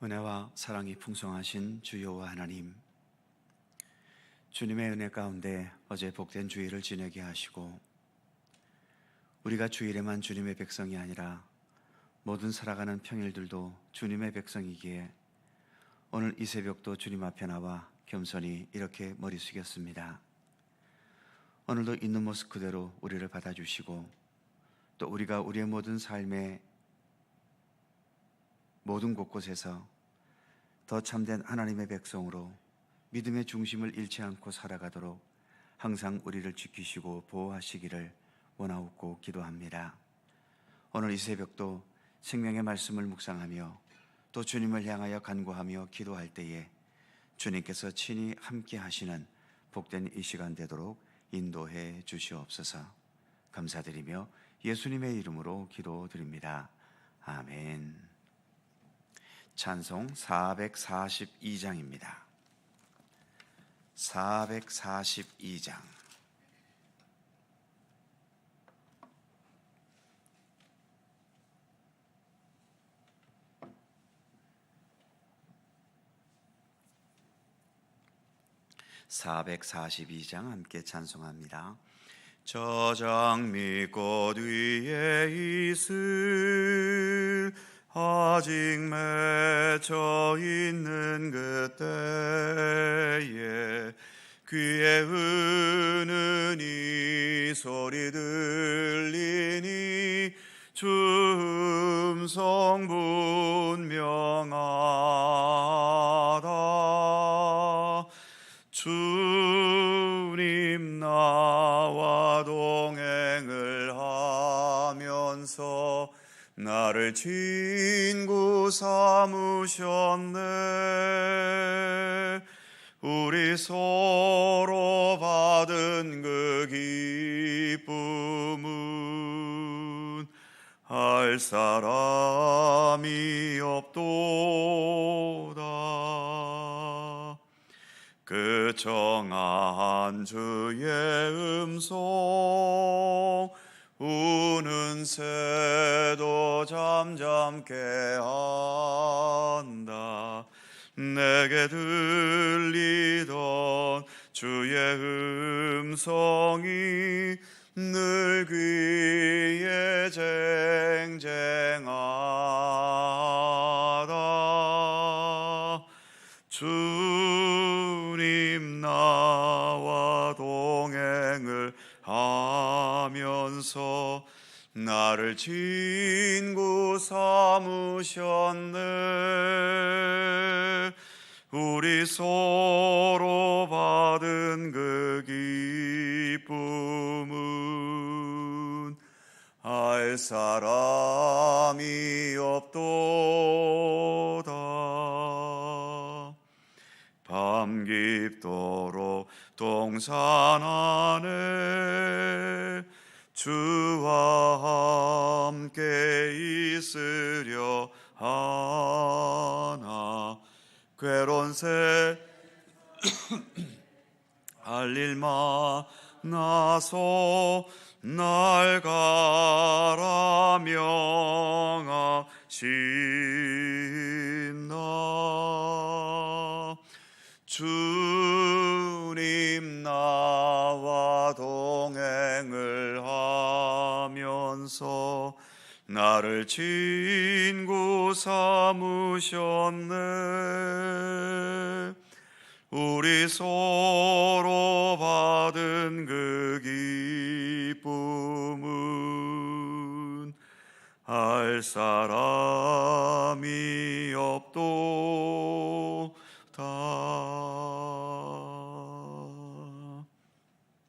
은혜와 사랑이 풍성하신 주여와 하나님, 주님의 은혜 가운데 어제 복된 주일을 지내게 하시고 우리가 주일에만 주님의 백성이 아니라 모든 살아가는 평일들도 주님의 백성이기에 오늘 이 새벽도 주님 앞에 나와 겸손히 이렇게 머리 숙였습니다. 오늘도 있는 모습 그대로 우리를 받아주시고 또 우리가 우리의 모든 삶의 모든 곳곳에서 더 참된 하나님의 백성으로 믿음의 중심을 잃지 않고 살아가도록 항상 우리를 지키시고 보호하시기를 원하옵고 기도합니다. 오늘 이 새벽도 생명의 말씀을 묵상하며 또 주님을 향하여 간구하며 기도할 때에 주님께서 친히 함께 하시는 복된 이 시간 되도록 인도해 주시옵소서. 감사드리며 예수님의 이름으로 기도드립니다. 아멘. 찬송 442장입니다. 442장. 함께 찬송합니다. 저 장미 꽃 위에 있을 아직 맺혀 있는 그때에 귀에 흐는 이 소리 들리니 주 음성 분명하다. 주님 나와 동행을 하면서 나를 친구 삼으셨네. 우리 서로 받은 그 기쁨은 알 사람이 없도다. 그 정한 주의 음성 우는 새도 잠잠케 한다. 내게 들리던 주의 음성이 늘 귀에 쟁쟁하다. 주님 나와 동행을 하면서 나를 친구 삼으셨네. 우리 서로 받은 그 기쁨은 알 사람이 없도다. 밤 깊도록 동산 안에 주와 함께 있으려 하나. 괴로운 새 할 일 많아서 날 가라 명하신다. 주님 나와 동행을 하면서 나를 친구 삼으셨네. 우리 서로 받은 그 기쁨은 알 사람이 없도다.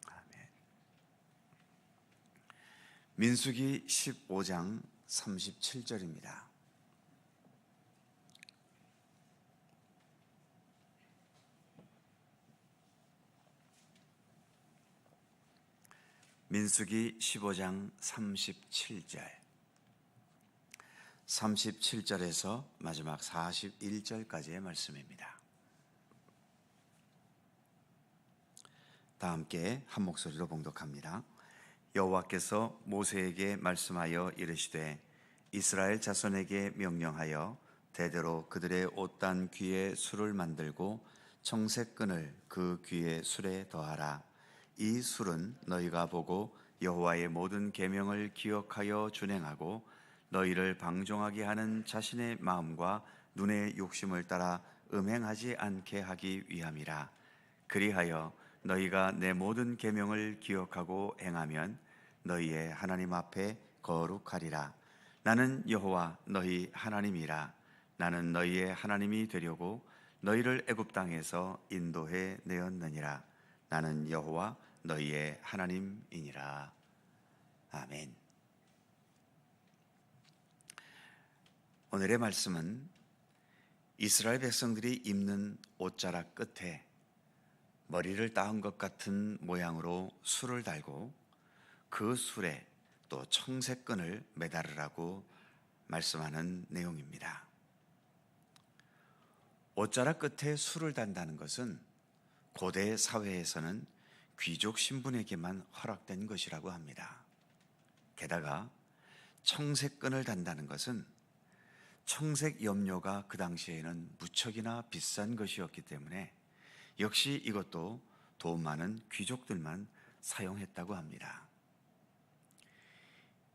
아멘. 민수기 15장 37절입니다. 민수기 15장 37절. 37절에서 마지막 41절까지의 말씀입니다. 다 함께 한 목소리로 봉독합니다. 여호와께서 모세에게 말씀하여 이르시되 이스라엘 자손에게 명령하여 대대로 그들의 옷단 귀에 술을 만들고 청색끈을 그 귀에 술에 더하라. 이 술은 너희가 보고 여호와의 모든 계명을 기억하여 준행하고 너희를 방종하게 하는 자신의 마음과 눈의 욕심을 따라 음행하지 않게 하기 위함이라. 그리하여 너희가 내 모든 계명을 기억하고 행하면 너희의 하나님 앞에 거룩하리라. 나는 여호와 너희 하나님이라. 나는 너희의 하나님이 되려고 너희를 애굽 땅에서 인도해 내었느니라. 나는 여호와 너희의 하나님이니라. 아멘. 오늘의 말씀은 이스라엘 백성들이 입는 옷자락 끝에 머리를 따은 것 같은 모양으로 술을 달고 그 술에 또 청색끈을 매달으라고 말씀하는 내용입니다. 옷자락 끝에 술을 단다는 것은 고대 사회에서는 귀족 신분에게만 허락된 것이라고 합니다. 게다가 청색끈을 단다는 것은 청색 염료가 그 당시에는 무척이나 비싼 것이었기 때문에 역시 이것도 돈 많은 귀족들만 사용했다고 합니다.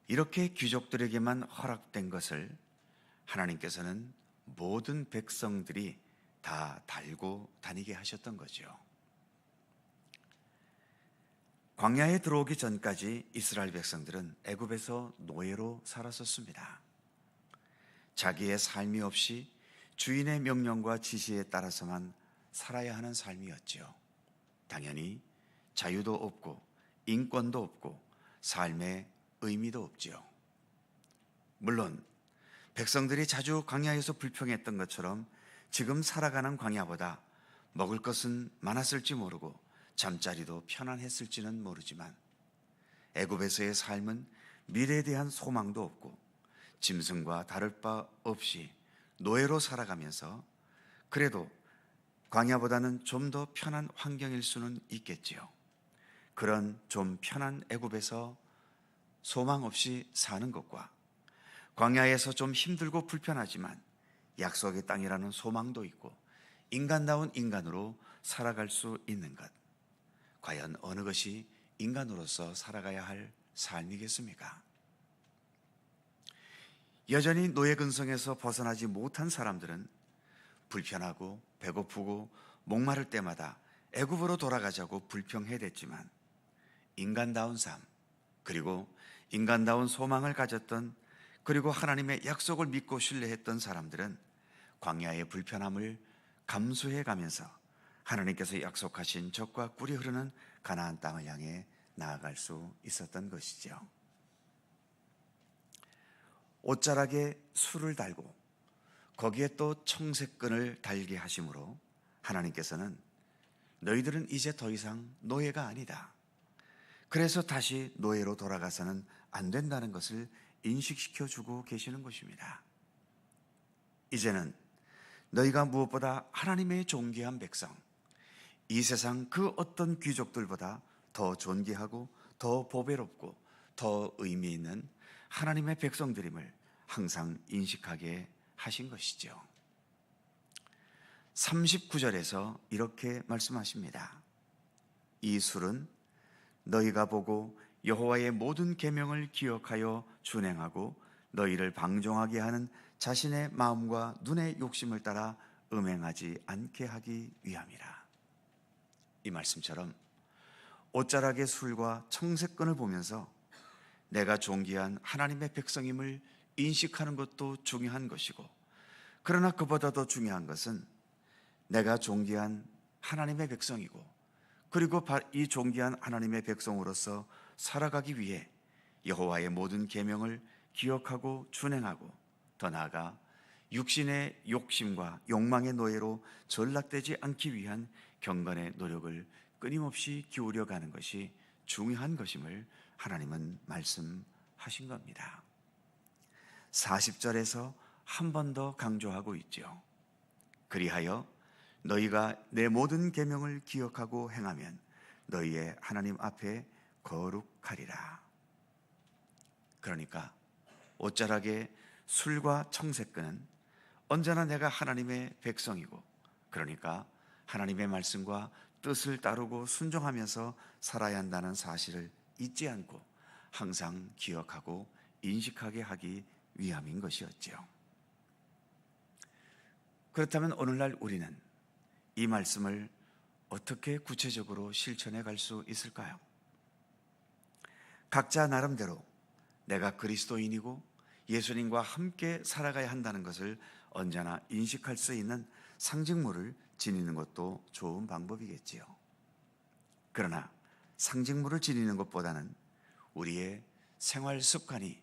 이렇게 귀족들에게만 허락된 것을 하나님께서는 모든 백성들이 다 달고 다니게 하셨던 거죠. 광야에 들어오기 전까지 이스라엘 백성들은 애굽에서 노예로 살았었습니다. 자기의 삶이 없이 주인의 명령과 지시에 따라서만 살아야 하는 삶이었죠. 당연히 자유도 없고 인권도 없고 삶의 의미도 없지요. 물론 백성들이 자주 광야에서 불평했던 것처럼 지금 살아가는 광야보다 먹을 것은 많았을지 모르고 잠자리도 편안했을지는 모르지만 애굽에서의 삶은 미래에 대한 소망도 없고 짐승과 다를 바 없이 노예로 살아가면서 그래도 광야보다는 좀 더 편한 환경일 수는 있겠지요. 그런 좀 편한 애굽에서 소망 없이 사는 것과 광야에서 좀 힘들고 불편하지만 약속의 땅이라는 소망도 있고 인간다운 인간으로 살아갈 수 있는 것, 과연 어느 것이 인간으로서 살아가야 할 삶이겠습니까? 여전히 노예 근성에서 벗어나지 못한 사람들은 불편하고 배고프고 목마를 때마다 애굽으로 돌아가자고 불평해댔지만 인간다운 삶, 그리고 인간다운 소망을 가졌던, 그리고 하나님의 약속을 믿고 신뢰했던 사람들은 광야의 불편함을 감수해 가면서 하나님께서 약속하신 젖과 꿀이 흐르는 가나안 땅을 향해 나아갈 수 있었던 것이죠. 옷자락에 술을 달고 거기에 또 청색끈을 달게 하심으로 하나님께서는 너희들은 이제 더 이상 노예가 아니다. 그래서 다시 노예로 돌아가서는 안 된다는 것을 인식시켜 주고 계시는 것입니다. 이제는 너희가 무엇보다 하나님의 존귀한 백성, 이 세상 그 어떤 귀족들보다 더 존귀하고 더 보배롭고 더 의미 있는 하나님의 백성들임을 항상 인식하게 하신 것이죠. 39절에서 이렇게 말씀하십니다. 이 술은 너희가 보고 여호와의 모든 계명을 기억하여 준행하고 너희를 방종하게 하는 자신의 마음과 눈의 욕심을 따라 음행하지 않게 하기 위함이라. 이 말씀처럼 옷자락의 술과 청색끈을 보면서 내가 존귀한 하나님의 백성임을 인식하는 것도 중요한 것이고, 그러나 그보다 더 중요한 것은 내가 존귀한 하나님의 백성이고, 그리고 이 존귀한 하나님의 백성으로서 살아가기 위해 여호와의 모든 계명을 기억하고 준행하고, 더 나아가 육신의 욕심과 욕망의 노예로 전락되지 않기 위한 경건의 노력을 끊임없이 기울여가는 것이 중요한 것임을 하나님은 말씀하신 겁니다. 40절에서 한 번 더 강조하고 있죠. 그리하여 너희가 내 모든 계명을 기억하고 행하면 너희의 하나님 앞에 거룩하리라. 그러니까 옷자락에 술과 청색끈은 언제나 내가 하나님의 백성이고, 그러니까 하나님의 말씀과 뜻을 따르고 순종하면서 살아야 한다는 사실을 잊지 않고 항상 기억하고 인식하게 하기 위함인 것이었지요. 그렇다면 오늘날 우리는 이 말씀을 어떻게 구체적으로 실천해 갈 수 있을까요? 각자 나름대로 내가 그리스도인이고 예수님과 함께 살아가야 한다는 것을 언제나 인식할 수 있는 상징물을 지니는 것도 좋은 방법이겠지요. 그러나 상징물을 지니는 것보다는 우리의 생활 습관이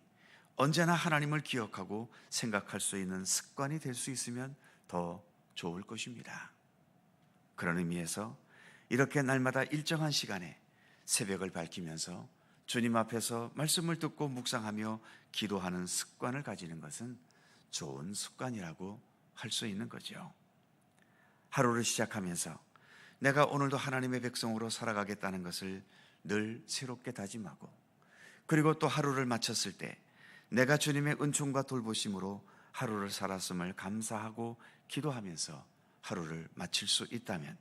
언제나 하나님을 기억하고 생각할 수 있는 습관이 될 수 있으면 더 좋을 것입니다. 그런 의미에서 이렇게 날마다 일정한 시간에 새벽을 밝히면서 주님 앞에서 말씀을 듣고 묵상하며 기도하는 습관을 가지는 것은 좋은 습관이라고 할 수 있는 거죠. 하루를 시작하면서 내가 오늘도 하나님의 백성으로 살아가겠다는 것을 늘 새롭게 다짐하고, 그리고 또 하루를 마쳤을 때 내가 주님의 은총과 돌보심으로 하루를 살았음을 감사하고 기도하면서 하루를 마칠 수 있다면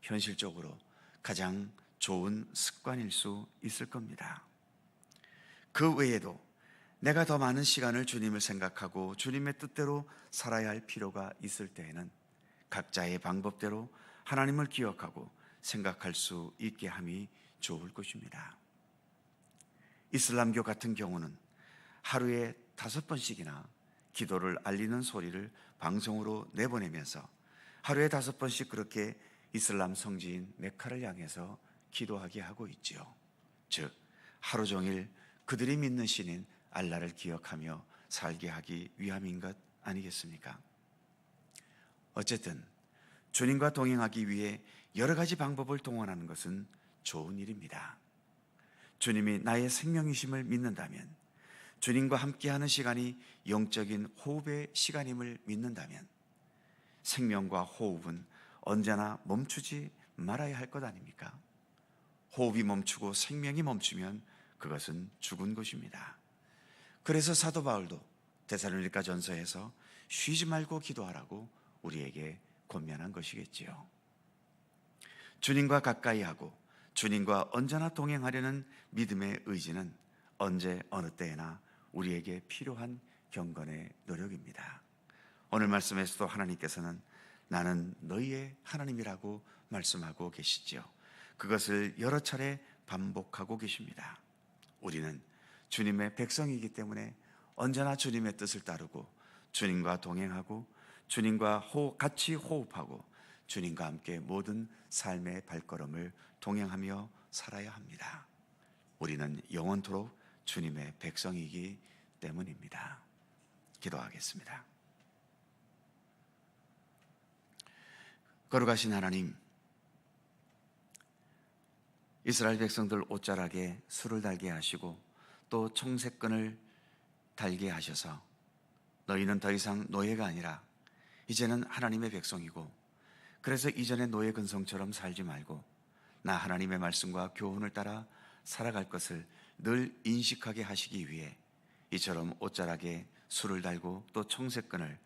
현실적으로 가장 좋은 습관일 수 있을 겁니다. 그 외에도 내가 더 많은 시간을 주님을 생각하고 주님의 뜻대로 살아야 할 필요가 있을 때에는 각자의 방법대로 하나님을 기억하고 생각할 수 있게 함이 좋을 것입니다. 이슬람교 같은 경우는 하루에 5번씩이나 기도를 알리는 소리를 방송으로 내보내면서 하루에 5번씩 그렇게 이슬람 성지인 메카를 향해서 기도하게 하고 있지요. 즉 하루 종일 그들이 믿는 신인 알라를 기억하며 살게 하기 위함인 것 아니겠습니까? 어쨌든 주님과 동행하기 위해 여러 가지 방법을 동원하는 것은 좋은 일입니다. 주님이 나의 생명이심을 믿는다면, 주님과 함께하는 시간이 영적인 호흡의 시간임을 믿는다면 생명과 호흡은 언제나 멈추지 말아야 할 것 아닙니까? 호흡이 멈추고 생명이 멈추면 그것은 죽은 것입니다. 그래서 사도 바울도 데살로니가 전서에서 쉬지 말고 기도하라고 우리에게 권면한 것이겠지요. 주님과 가까이 하고 주님과 언제나 동행하려는 믿음의 의지는 언제 어느 때에나 우리에게 필요한 경건의 노력입니다. 오늘 말씀에서도 하나님께서는 나는 너희의 하나님이라고 말씀하고 계시지요. 그것을 여러 차례 반복하고 계십니다. 우리는 주님의 백성이기 때문에 언제나 주님의 뜻을 따르고 주님과 동행하고 주님과 같이 호흡하고 주님과 함께 모든 삶의 발걸음을 동행하며 살아야 합니다. 우리는 영원토록 주님의 백성이기 때문입니다. 기도하겠습니다. 거룩하신 하나님, 이스라엘 백성들 옷자락에 술을 달게 하시고 또 청색끈을 달게 하셔서 너희는 더 이상 노예가 아니라 이제는 하나님의 백성이고, 그래서 이전의 노예 근성처럼 살지 말고 나 하나님의 말씀과 교훈을 따라 살아갈 것을 늘 인식하게 하시기 위해 이처럼 옷자락에 술을 달고 또 청색끈을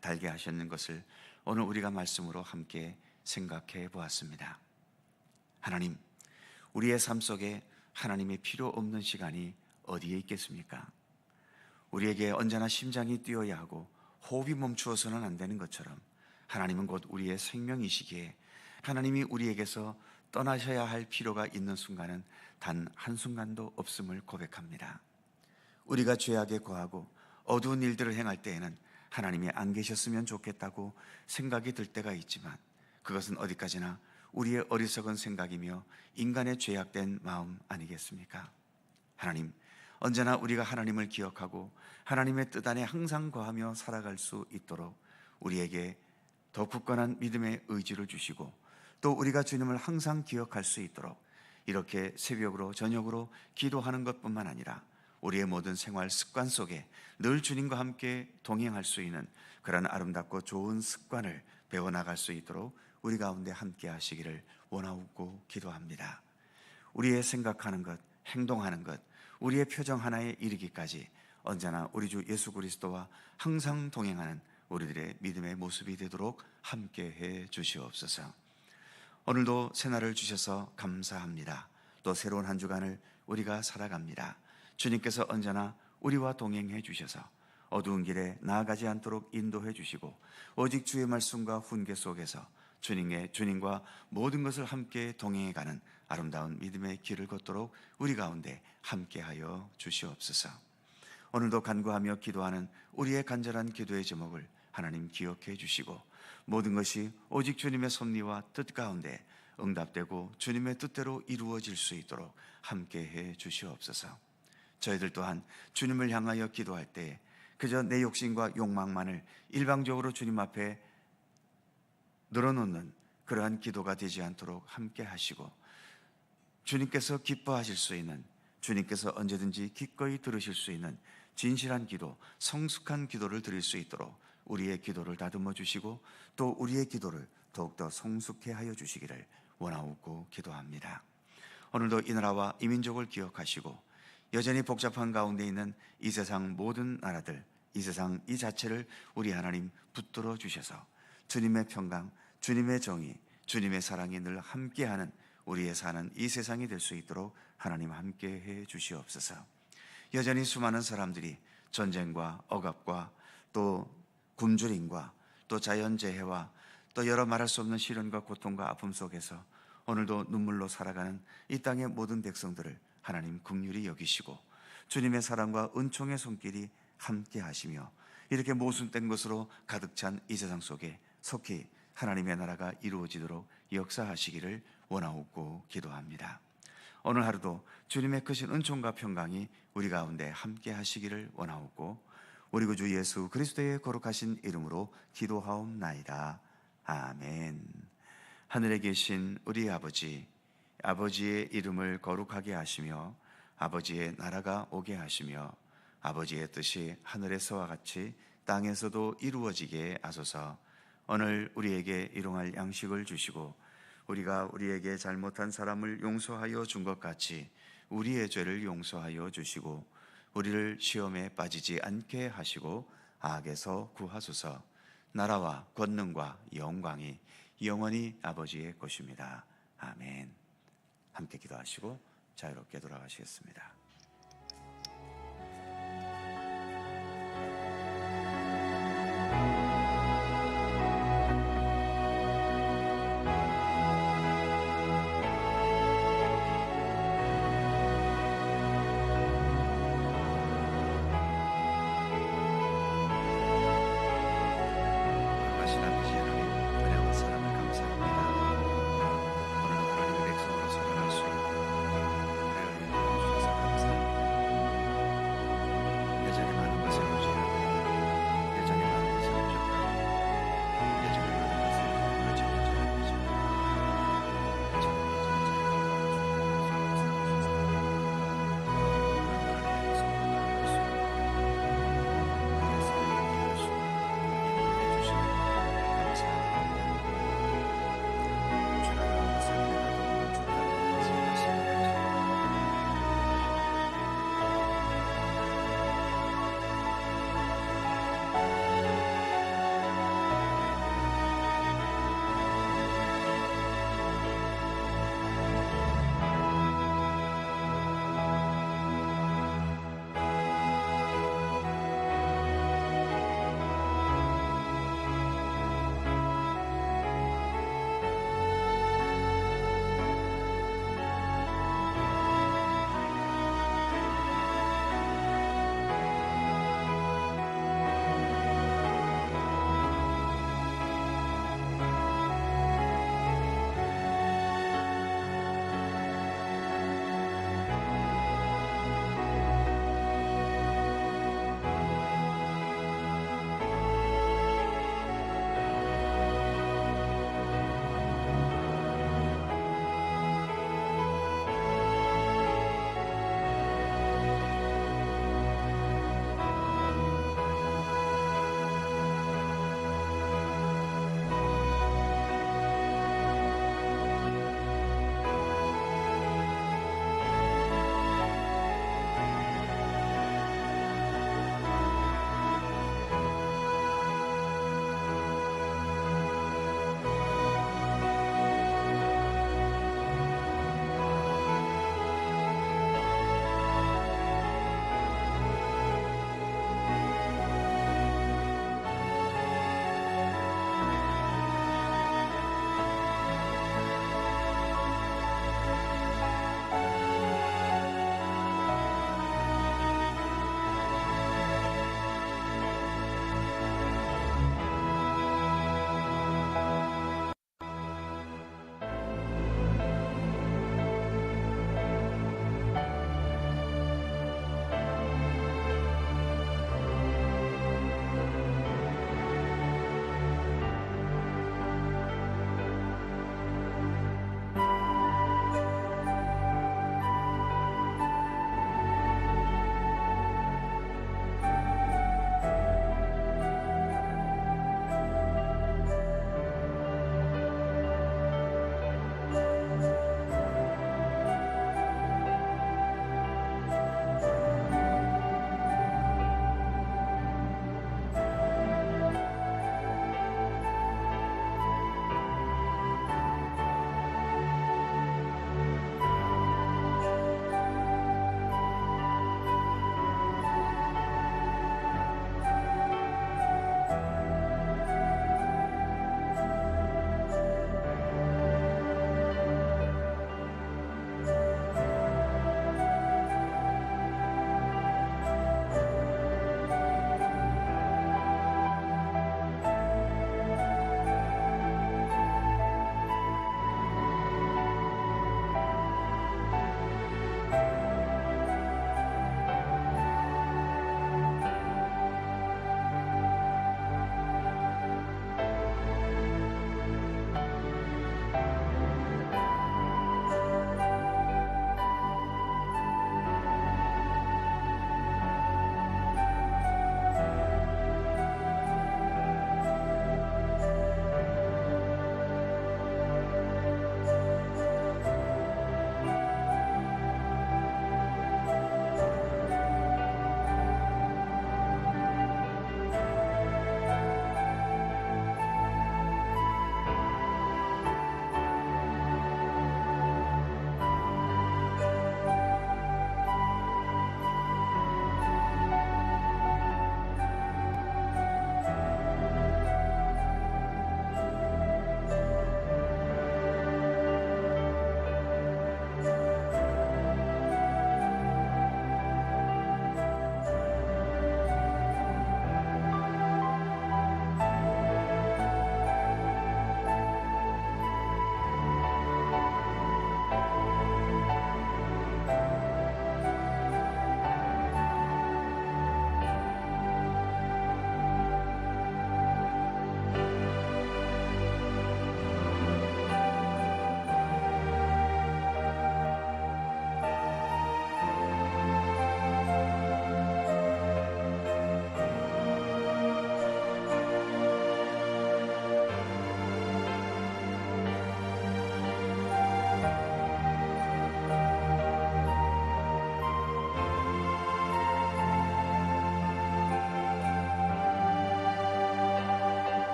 달게 하셨는 것을 오늘 우리가 말씀으로 함께 생각해 보았습니다. 하나님, 우리의 삶 속에 하나님의 필요 없는 시간이 어디에 있겠습니까? 우리에게 언제나 심장이 뛰어야 하고 호흡이 멈추어서는 안 되는 것처럼 하나님은 곧 우리의 생명이시기에 하나님이 우리에게서 떠나셔야 할 필요가 있는 순간은 단 한순간도 없음을 고백합니다. 우리가 죄악에 거하고 어두운 일들을 행할 때에는 하나님이 안 계셨으면 좋겠다고 생각이 들 때가 있지만 그것은 어디까지나 우리의 어리석은 생각이며 인간의 죄악된 마음 아니겠습니까? 하나님, 언제나 우리가 하나님을 기억하고 하나님의 뜻 안에 항상 거하며 살아갈 수 있도록 우리에게 더 굳건한 믿음의 의지를 주시고 또 우리가 주님을 항상 기억할 수 있도록 이렇게 새벽으로 저녁으로 기도하는 것뿐만 아니라 우리의 모든 생활 습관 속에 늘 주님과 함께 동행할 수 있는 그런 아름답고 좋은 습관을 배워나갈 수 있도록 우리 가운데 함께 하시기를 원하고 기도합니다. 우리의 생각하는 것, 행동하는 것, 우리의 표정 하나에 이르기까지 언제나 우리 주 예수 그리스도와 항상 동행하는 우리들의 믿음의 모습이 되도록 함께해 주시옵소서. 오늘도 새날을 주셔서 감사합니다. 또 새로운 한 주간을 우리가 살아갑니다. 주님께서 언제나 우리와 동행해 주셔서 어두운 길에 나아가지 않도록 인도해 주시고, 오직 주의 말씀과 훈계 속에서 주님과 모든 것을 함께 동행해가는 아름다운 믿음의 길을 걷도록 우리 가운데 함께하여 주시옵소서. 오늘도 간구하며 기도하는 우리의 간절한 기도의 제목을 하나님 기억해 주시고, 모든 것이 오직 주님의 섭리와 뜻 가운데 응답되고 주님의 뜻대로 이루어질 수 있도록 함께해 주시옵소서. 저희들 또한 주님을 향하여 기도할 때 그저 내 욕심과 욕망만을 일방적으로 주님 앞에 늘어놓는 그러한 기도가 되지 않도록 함께 하시고, 주님께서 기뻐하실 수 있는, 주님께서 언제든지 기꺼이 들으실 수 있는 진실한 기도, 성숙한 기도를 드릴 수 있도록 우리의 기도를 다듬어 주시고, 또 우리의 기도를 더욱더 성숙해 하여 주시기를 원하옵고 기도합니다. 오늘도 이 나라와 이 민족을 기억하시고, 여전히 복잡한 가운데 있는 이 세상 모든 나라들, 이 세상 이 자체를 우리 하나님 붙들어 주셔서 주님의 평강, 주님의 정의, 주님의 사랑이 늘 함께하는 우리의 사는 이 세상이 될 수 있도록 하나님 함께해 주시옵소서. 여전히 수많은 사람들이 전쟁과 억압과 또 굶주림과 또 자연재해와 또 여러 말할 수 없는 시련과 고통과 아픔 속에서 오늘도 눈물로 살아가는 이 땅의 모든 백성들을 하나님 긍휼히 여기시고, 주님의 사랑과 은총의 손길이 함께 하시며, 이렇게 모순된 것으로 가득 찬 이 세상 속에 속히 하나님의 나라가 이루어지도록 역사하시기를 원하옵고 기도합니다. 오늘 하루도 주님의 크신 은총과 평강이 우리 가운데 함께 하시기를 원하옵고, 우리 구주 예수 그리스도의 거룩하신 이름으로 기도하옵나이다. 아멘. 하늘에 계신 우리 아버지, 아버지의 이름을 거룩하게 하시며 아버지의 나라가 오게 하시며 아버지의 뜻이 하늘에서와 같이 땅에서도 이루어지게 하소서. 오늘 우리에게 일용할 양식을 주시고, 우리가 우리에게 잘못한 사람을 용서하여 준 것 같이 우리의 죄를 용서하여 주시고, 우리를 시험에 빠지지 않게 하시고 악에서 구하소서. 나라와 권능과 영광이 영원히 아버지의 것입니다. 아멘. 함께 기도하시고 자유롭게 돌아가시겠습니다.